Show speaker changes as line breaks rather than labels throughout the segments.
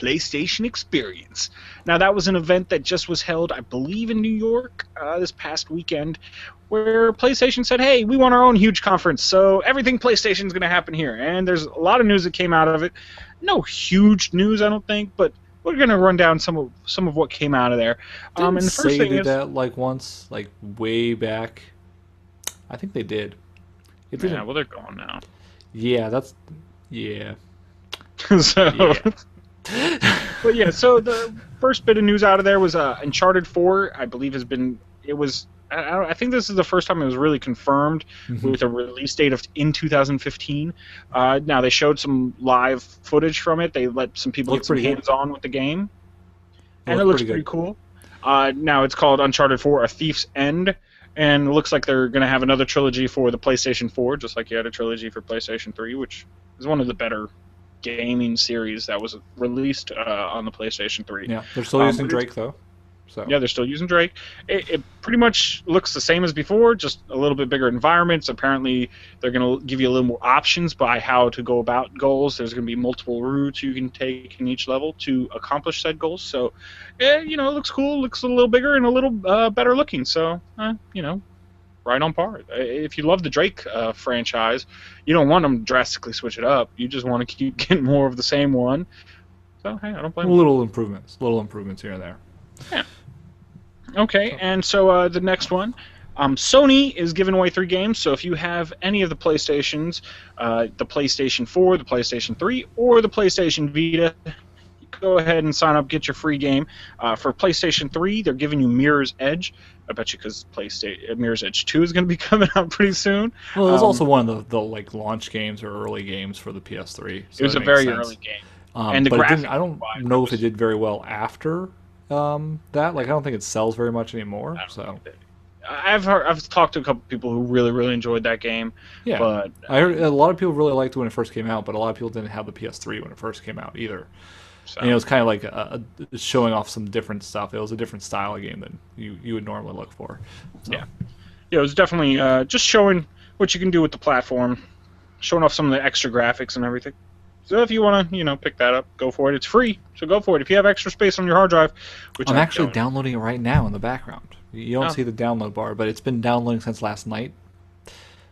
PlayStation Experience. Now, that was an event that just was held, I believe, in New York this past weekend, where PlayStation said, hey, we want our own huge conference, so everything PlayStation is going to happen here. And there's a lot of news that came out of it. No huge news, I don't think, but we're going to run down some of what came out of there.
Didn't
And the first
say
thing
they did
is,
that like once, like way back. I think they did. It
yeah,
didn't.
well, they're gone now.
Yeah, that's yeah.
So,
Yeah.
but yeah, so the first bit of news out of there was Uncharted 4, I believe I think this is the first time it was really confirmed
Hmm.
with a release date in 2015. Now, they showed some live footage from it. They let some people get
Looked
some
pretty good.
hands-on with the game,
It
and it
looked
looks
pretty
pretty
good.
cool. Now, it's called Uncharted 4, A Thief's End, and it looks like they're going to have another trilogy for the PlayStation 4, just like you had a trilogy for PlayStation 3, which is one of the better gaming series that was released on the PlayStation 3.
Yeah, they're still using
But it's
Drake though. So
Yeah, they're still using Drake. It pretty much looks the same as before, just a little bit bigger environments. Apparently, they're going to give you a little more options by how to go about goals. There's going to be multiple routes you can take in each level to accomplish said goals. So, it looks cool. Looks a little bigger and a little better looking. So, right on par. If you love the Drake franchise, you don't want them to drastically switch it up. You just want to keep getting more of the same one. So, hey, I don't blame them.
little improvements here and there.
Yeah. Okay,
So
and so the next one, Sony is giving away 3 games. So if you have any of the PlayStations, the PlayStation 4, the PlayStation 3, or the PlayStation Vita, go ahead and sign up, get your free game. For PlayStation 3, they're giving you Mirror's Edge. I bet you because PlayStation Mirror's Edge 2 is going to be coming out pretty soon.
well, it was also
Um,
one of the like launch games or early games for the PS3,
it
so
was
that
a
makes
very early
sense.
game, and the
But it didn't.
graphics
I don't
wise, it
know if it
was.
did very well after that. Like I don't think it sells very much anymore.
I don't
So
think that. I've talked to a couple people who really really enjoyed that game,
yeah,
but
I heard a lot of people really liked it when it first came out, but a lot of people didn't have the PS3 when it first came out either. And it
so
was kind of like showing off some different stuff. It was a different style of game than you would normally look for. So
yeah. Yeah, it was definitely just showing what you can do with the platform, showing off some of the extra graphics and everything. So if you want to, pick that up, go for it. It's free, so go for it. If you have extra space on your hard drive, which
I'm
I
actually
don't.
downloading it right now in the background. You don't
Oh,
see the download bar, but it's been downloading since last night.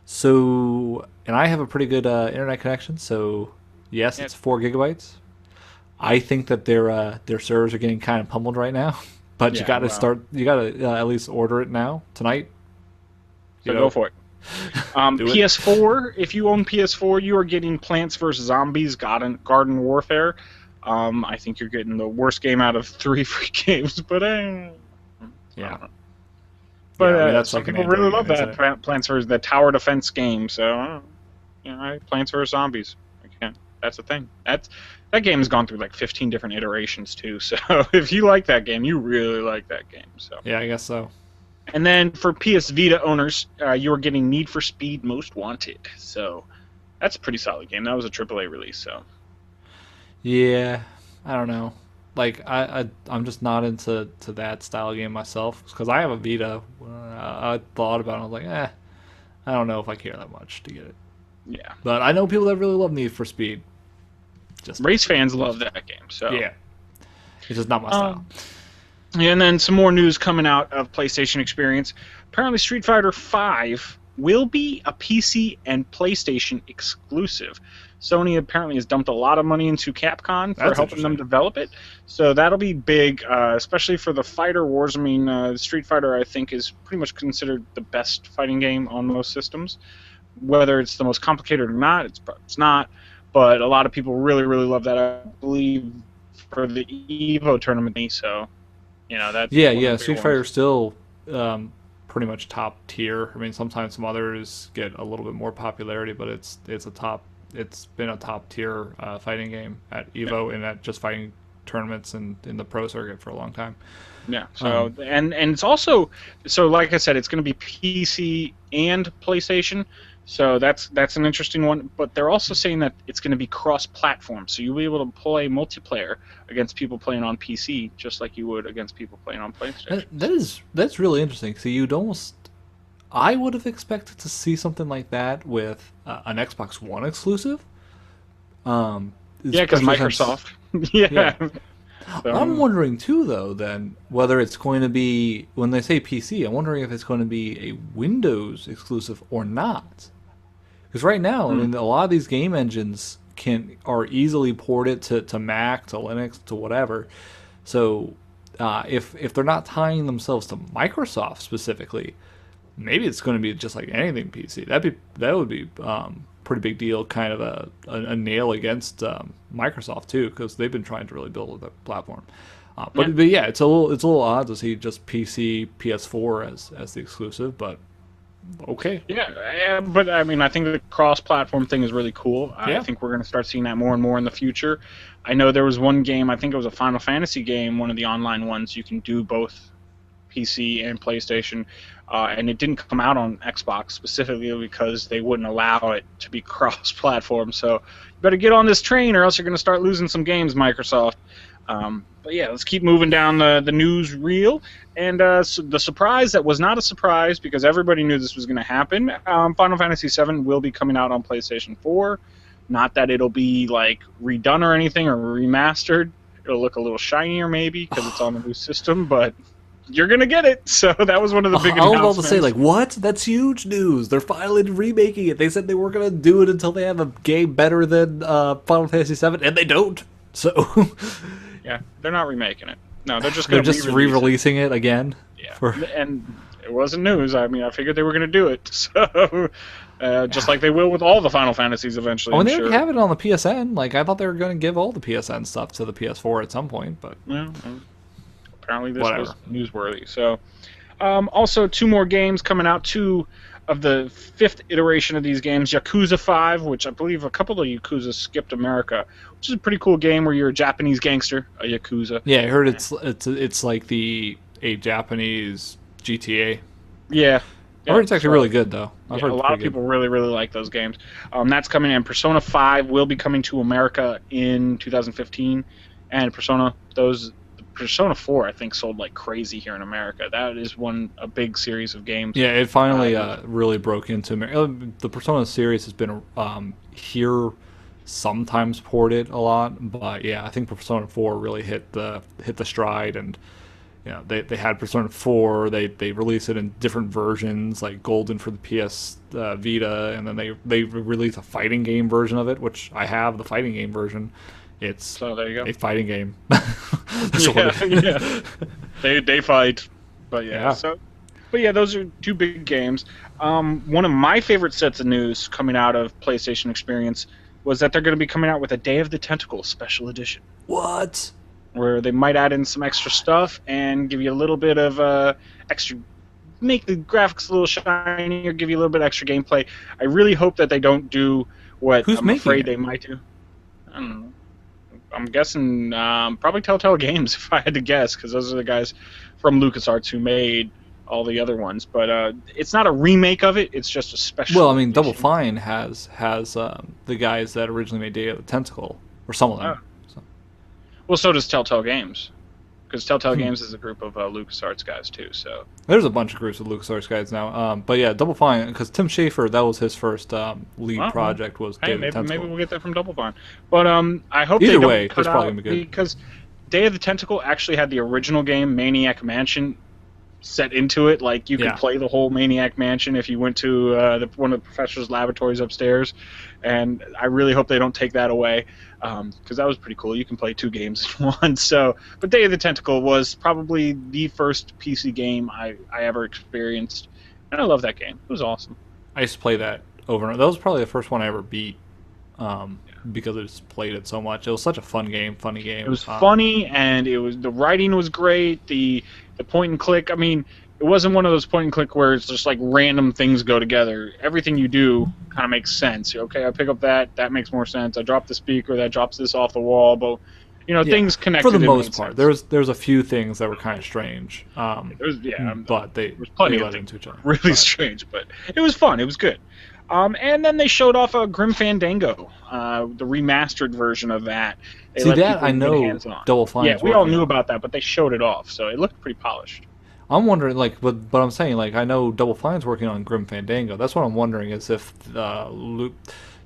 So, and I have a pretty good internet connection. So, yes,
yeah,
it's 4 gigabytes. I think that their servers are getting kind of pummeled right now. But you
yeah.
got to
Well,
start. You got to at least order it now tonight.
so go for it.
Do it.
PS4. If you own PS4, you are getting Plants vs Zombies: Garden Warfare. I think you're getting the worst game out of 3 free games, but I
Yeah,
don't know. But
yeah. I mean that's
some
like an
people
Android
really
game,
love
isn't
that
it?
Plants vs the tower defense game. So, Plants vs Zombies. Okay, that's the thing. That game has gone through like 15 different iterations too. So if you like that game, you really like that game. So,
Yeah, I guess so.
and then for PS Vita owners, you are getting Need for Speed Most Wanted. So that's a pretty solid game. That was a AAA release. So
Yeah, I don't know. Like I'm just not into that style of game myself because I have a Vita. I thought about it. I was like, I don't know if I care that much to get it.
yeah,
But I know people that really love Need for Speed. Just
race fans love that game. So.
yeah, it's just not my style.
And then some more news coming out of PlayStation Experience. Apparently, Street Fighter V will be a PC and PlayStation exclusive. Sony apparently has dumped a lot of money into Capcom for
That's
helping them
interesting.
develop it. So that'll be big, especially for the fighter wars. I mean, Street Fighter, I think, is pretty much considered the best fighting game on most systems. Whether it's the most complicated or not, it's not. But a lot of people really, really love that. I believe for the Evo tournament, so that's
Yeah,
one of
yeah.
the bigger
Street
ones.
Fighter still pretty much top tier. I mean, sometimes some others get a little bit more popularity, but it's a top. It's been a top tier fighting game at
Yeah,
Evo and at just fighting tournaments and in the pro circuit for a long time.
yeah. So
Um,
and it's also like I said, it's going to be PC and PlayStation. So that's an interesting one. But they're also saying that it's going to be cross-platform, so you'll be able to play multiplayer against people playing on PC, just like you would against people playing on PlayStation.
that's really interesting. So you'd almost I would have expected to see something like that with an Xbox One exclusive.
Yeah, because
especially since
Microsoft. Yeah.
yeah. I'm
So,
wondering too, though, then whether it's going to be when they say PC. I'm wondering if it's going to be a Windows exclusive or not. Because right now, I
hmm.
mean, a lot of these game engines are easily ported to Mac, to Linux, to whatever. So if they're not tying themselves to Microsoft specifically, maybe it's going to be just like anything PC. That would be pretty big deal, kind of a nail against Microsoft too, because they've been trying to really build a platform.
Yeah.
But yeah, it's a little odd to see just PC PS4 as the exclusive, but okay,
Yeah, but I mean, I think the cross-platform thing is really cool. I
yeah.
think we're going to start seeing that more and more in the future. I know there was one game, I think it was a Final Fantasy game, one of the online ones. You can do both PC and PlayStation, and it didn't come out on Xbox specifically because they wouldn't allow it to be cross-platform. So you better get on this train, or else you're going to start losing some games, Microsoft. But yeah, let's keep moving down the news reel. And so the surprise that was not a surprise because everybody knew this was going to happen. Final Fantasy VII will be coming out on PlayStation 4. Not that it'll be like redone or anything or remastered. It'll look a little shinier maybe because it's on the new system, but you're gonna get it. So that was one of the big
I was about to
announcements.
say, like, what? That's huge news. They're finally remaking it. They said they weren't going to do it until they have a game better than Final Fantasy VII, and they don't. So
Yeah, they're not remaking it. No, they're just
they're
gonna
just
re-release it.
re-releasing it again.
Yeah,
For
and it wasn't news. I mean, I figured they were gonna do it. So just like they will with all the Final Fantasies eventually,
I mean,
I'm
they
sure.
already have it on the PSN. Like, I thought they were going to give all the PSN stuff to the PS4 at some point, but
Well, apparently this
whatever.
was newsworthy. So also, two more games coming out. Two of the fifth iteration of these games, Yakuza 5, which I believe a couple of Yakuza skipped America, which is a pretty cool game where you're a Japanese gangster, a Yakuza.
Yeah, I heard it's like a Japanese GTA.
Yeah.
I heard it's actually really good though. I've
Yeah,
heard
a
it's
lot of
pretty good.
people really, really like those games. That's coming in. Persona 5 will be coming to America in 2015, and Persona 4 I think sold like crazy here in America. That is a big series of games.
Yeah, it finally really broke into America. The Persona series has been here sometimes ported a lot, but yeah, I think Persona 4 really hit the stride, and you know they had Persona 4. They released it in different versions, like Golden for the PS Vita, and then they released a fighting game version of it, which I have the fighting game version. It's
So there you go.
a fighting game. That's what it is.
Yeah. They fight, but yeah.
Yeah.
But yeah, those are two big games. One of my favorite sets of news coming out of PlayStation Experience was that they're going to be coming out with a Day of the Tentacle special edition,
What?
where they might add in some extra stuff and give you a little bit of extra, make the graphics a little shinier, give you a little bit extra gameplay. I really hope that they don't do what
Who's
I'm
making
afraid
it?
they might do. I don't know. I'm guessing probably Telltale Games if I had to guess, because those are the guys from LucasArts who made all the other ones. But it's not a remake of it; it's just a special.
Well, I mean, Double
edition.
Fine has the guys that originally made Day of the Tentacle, or some of them.
Oh.
So.
Well, so does Telltale Games, because Telltale
Hmm.
Games is a group of LucasArts guys too. So
There's a bunch of groups of LucasArts guys now. But yeah, Double Fine, because Tim Schafer, that was his first lead
Well,
project, was Day
hey,
of the Tentacle.
maybe we'll get that from Double Fine. But I hope
Either
they don't
way,
cut
that's probably
out
gonna be good.
because Day of the Tentacle actually had the original game Maniac Mansion set into it. Like you could
Yeah.
play the whole Maniac Mansion if you went to one of the professor's laboratories upstairs. And I really hope they don't take that away because that was pretty cool. You can play two games in one. So, but Day of the Tentacle was probably the first PC game I ever experienced, and I love that game. It was awesome.
I used to play that over and over. That was probably the first one I ever beat because I just played it so much. It was such a fun game, funny game.
It was funny, and the writing was great. The point and click. I mean, it wasn't one of those point and click where it's just like random things go together. Everything you do kind of makes sense. Okay, I pick up that makes more sense. I drop the speaker, that drops this off the wall. But
Yeah.
things connected.
For the
and
most
made
part.
sense.
There's a few things that were kind of strange. But they
There's plenty
they
of
led
things
into each other.
really
But-
strange, but it was fun. It was good. And then they showed off a Grim Fandango, the remastered version of that. They
See,
let
that
people
I
get
know
hands-on.
Double Fine.
Yeah, we all knew about that, but they showed it off, so it looked pretty polished.
I'm wondering, like, but I'm saying, like, I know Double Fine's working on Grim Fandango. That's what I'm wondering is if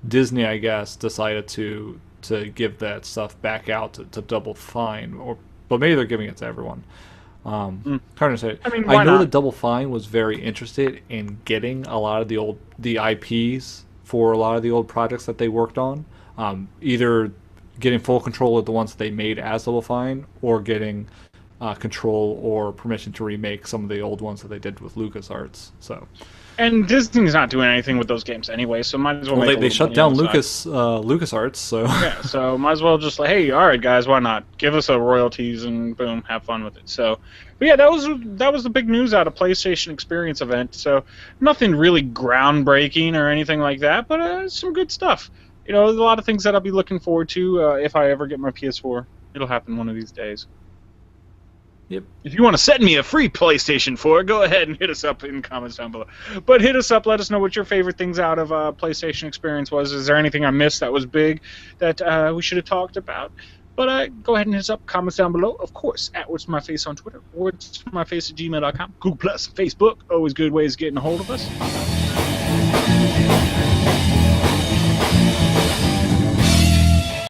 Disney, I guess, decided to to give that stuff back out to Double Fine, but maybe they're giving it to everyone. Hard to say.
I mean,
I
why
know
not?
that Double Fine was very interested in getting a lot of the IPs for a lot of the old projects that they worked on, either getting full control of the ones that they made as Double Fine, or getting control or permission to remake some of the old ones that they did with LucasArts. So,
And Disney's not doing anything with those games anyway, so might as well.
well,
Make
they
a
shut
little money
down
on the side.
LucasArts. So,
Yeah, so might as well just like, hey, all right, guys, why not? Give us a royalties and boom, have fun with it. So, but yeah, that was the big news out of PlayStation Experience event. So nothing really groundbreaking or anything like that, but some good stuff. You know, there's a lot of things that I'll be looking forward to if I ever get my PS4. It'll happen one of these days.
yep.
If you want to send me a free PlayStation 4, go ahead and hit us up in the comments down below. But hit us up, let us know what your favorite things out of PlayStation Experience was. Is there anything I missed that was big that we should have talked about? But go ahead and hit us up, comments down below. Of course, at What's My Face on Twitter, or What's My Face at gmail.com. Google+, Facebook, always good ways of getting a hold of us.